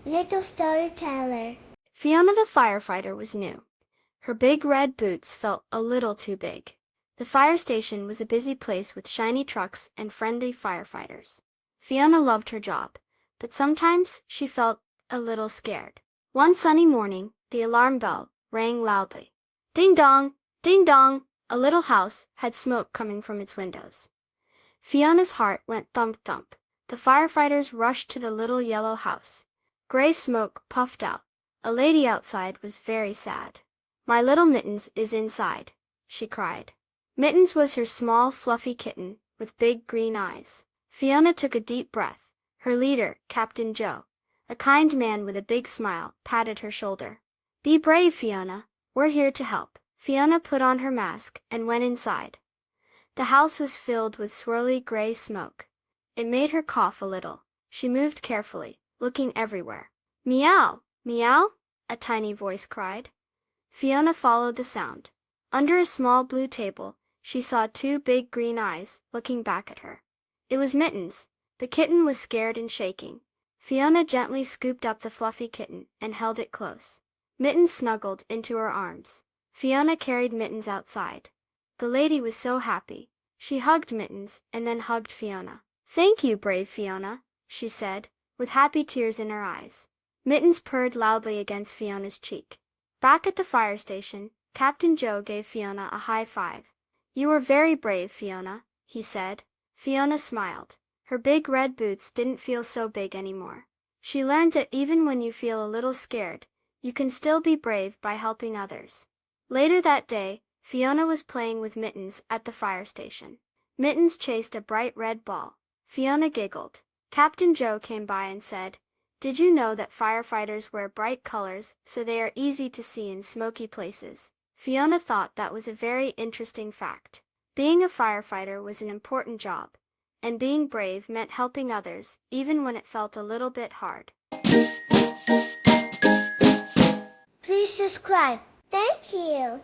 Little Storyteller. Fiona the Firefighter was new. Her big red boots felt a little too big. The fire station was a busy place with shiny trucks and friendly firefighters. Fiona loved her job, but sometimes she felt a little scared. One sunny morning, the alarm bell rang loudly. Ding dong! Ding dong! A little house had smoke coming from its windows. Fiona's heart went thump thump. The firefighters rushed to the little yellow house. Gray smoke puffed out. A lady outside was very sad. "My little Mittens is inside," she cried. Mittens was her small, fluffy kitten with big green eyes. Fiona took a deep breath. Her leader, Captain Joe, a kind man with a big smile, patted her shoulder. "Be brave, Fiona. We're here to help." Fiona put on her mask and went inside. The house was filled with swirly gray smoke. It made her cough a little. She moved carefully, looking everywhere. "Meow! Meow!" a tiny voice cried. Fiona followed the sound. Under a small blue table, she saw two big green eyes looking back at her. It was Mittens. The kitten was scared and shaking. Fiona gently scooped up the fluffy kitten and held it close. Mittens snuggled into her arms. Fiona carried Mittens outside. The lady was so happy. She hugged Mittens and then hugged Fiona. "Thank you, brave Fiona," she said, with happy tears in her eyes. Mittens purred loudly against Fiona's cheek. Back at the fire station, Captain Joe gave Fiona a high five. "You were very brave, Fiona," he said. Fiona smiled. Her big red boots didn't feel so big anymore. She learned that even when you feel a little scared, you can still be brave by helping others. Later that day, Fiona was playing with Mittens at the fire station. Mittens chased a bright red ball. Fiona giggled. Captain Joe came by and said, "Did you know that firefighters wear bright colors so they are easy to see in smoky places?" Fiona thought that was a very interesting fact. Being a firefighter was an important job, and being brave meant helping others even when it felt a little bit hard. Please subscribe. Thank you.